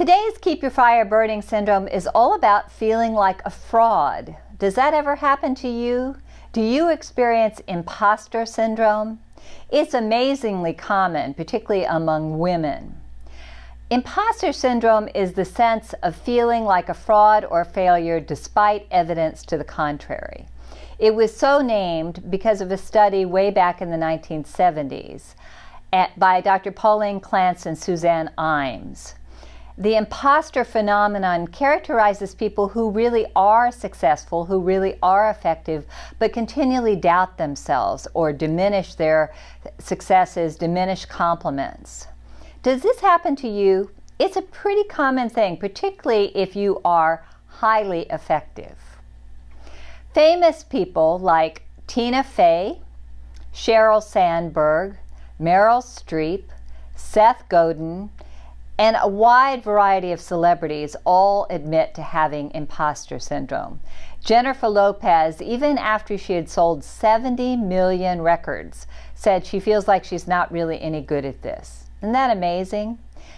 Today's Keep Your Fire Burning syndrome is all about feeling like a fraud. Does that ever happen to you? Do you experience imposter syndrome? It's amazingly common, particularly among women. Imposter syndrome is the sense of feeling like a fraud or failure despite evidence to the contrary. It was so named because of a study way back in the 1970s by Dr. Pauline Clance and Suzanne Imes. The imposter phenomenon characterizes people who really are successful, who really are effective, but continually doubt themselves or diminish their successes, diminish compliments. Does this happen to you? It's a pretty common thing, particularly if you are highly effective. Famous people like Tina Fey, Sheryl Sandberg, Meryl Streep, Seth Godin, and a wide variety of celebrities all admit to having imposter syndrome. Jennifer Lopez, even after she had sold 70 million records, said she feels like she's not really any good at this. Isn't that amazing?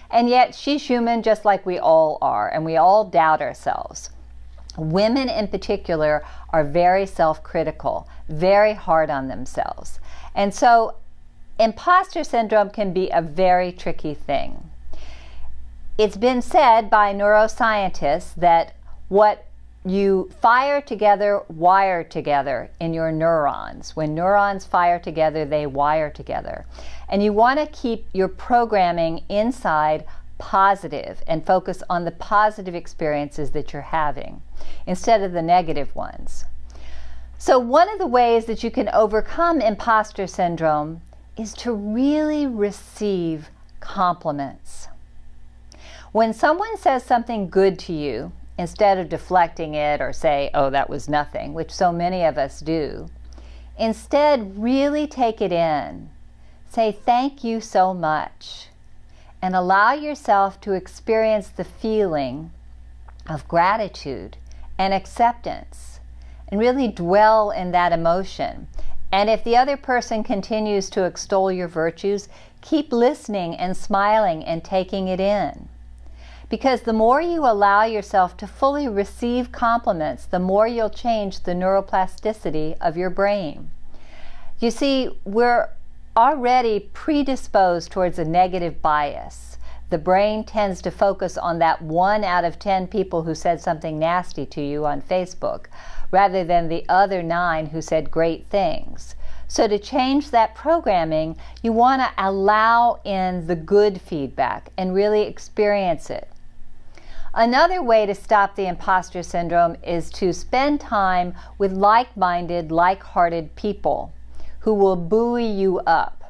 And yet she's human just like we all are, and we all doubt ourselves. Women in particular are very self-critical, very hard on themselves. And so imposter syndrome can be a very tricky thing. It's been said by neuroscientists that what you fire together, wire together in your neurons. When neurons fire together, they wire together. And you want to keep your programming inside positive and focus on the positive experiences that you're having instead of the negative ones. So one of the ways that you can overcome imposter syndrome is to really receive compliments. When someone says something good to you, instead of deflecting it or say, oh, that was nothing, which so many of us do, instead really take it in. Say, thank you so much. And allow yourself to experience the feeling of gratitude and acceptance and really dwell in that emotion. And if the other person continues to extol your virtues, keep listening and smiling and taking it in. Because the more you allow yourself to fully receive compliments, the more you'll change the neuroplasticity of your brain. You see, we're already predisposed towards a negative bias. The brain tends to focus on that 1 out of 10 people who said something nasty to you on Facebook, rather than the other 9 who said great things. So to change that programming, you want to allow in the good feedback and really experience it. Another way to stop the imposter syndrome is to spend time with like-minded, like-hearted people who will buoy you up,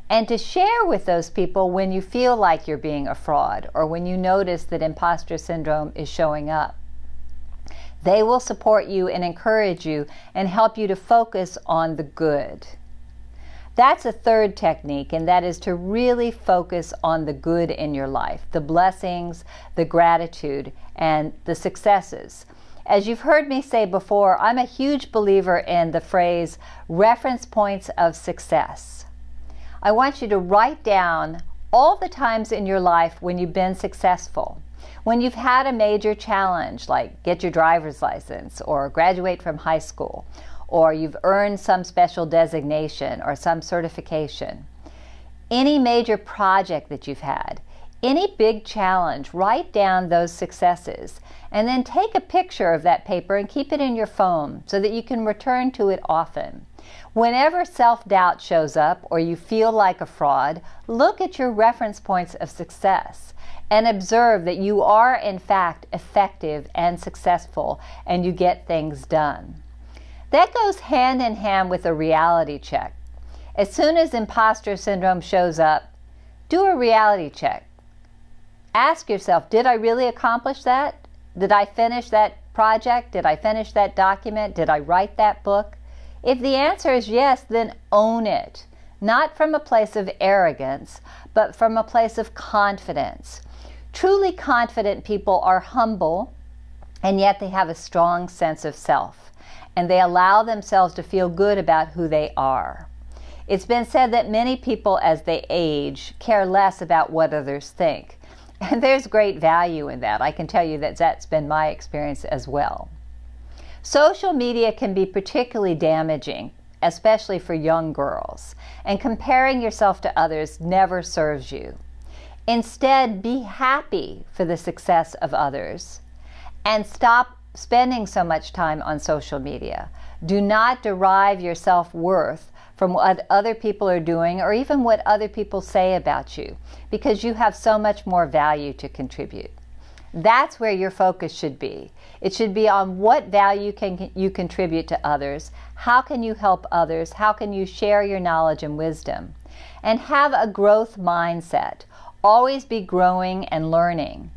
and to share with those people when you feel like you're being a fraud or when you notice that imposter syndrome is showing up. They will support you and encourage you and help you to focus on the good. That's a third technique, and that is to really focus on the good in your life, the blessings, the gratitude, and the successes. As you've heard me say before, I'm a huge believer in the phrase reference points of success. I want you to write down all the times in your life when you've been successful. When you've had a major challenge, like get your driver's license or graduate from high school, or you've earned some special designation or some certification. Any major project that you've had, any big challenge, write down those successes and then take a picture of that paper and keep it in your phone so that you can return to it often. Whenever self-doubt shows up or you feel like a fraud, look at your reference points of success and observe that you are in fact effective and successful and you get things done. That goes hand in hand with a reality check. As soon as imposter syndrome shows up, do a reality check. Ask yourself, did I really accomplish that? Did I finish that project? Did I finish that document? Did I write that book? If the answer is yes, then own it. Not from a place of arrogance, but from a place of confidence. Truly confident people are humble, and yet they have a strong sense of self. And they allow themselves to feel good about who they are. It's been said that many people, as they age, care less about what others think. And there's great value in that. I can tell you that that's been my experience as well. Social media can be particularly damaging, especially for young girls, and comparing yourself to others never serves you. Instead, be happy for the success of others and stop spending so much time on social media. Do not derive your self-worth from what other people are doing or even what other people say about you, because you have so much more value to contribute. That's where your focus should be. It should be on what value can you contribute to others, how can you help others, how can you share your knowledge and wisdom, and have a growth mindset. Always be growing and learning.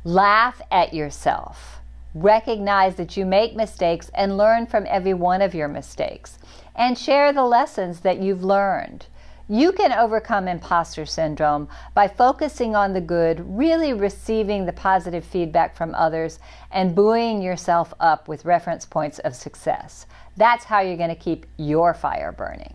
Laugh at yourself. Recognize that you make mistakes and learn from every one of your mistakes, and share the lessons that you've learned. You can overcome imposter syndrome by focusing on the good, really receiving the positive feedback from others, and buoying yourself up with reference points of success. That's how you're going to keep your fire burning.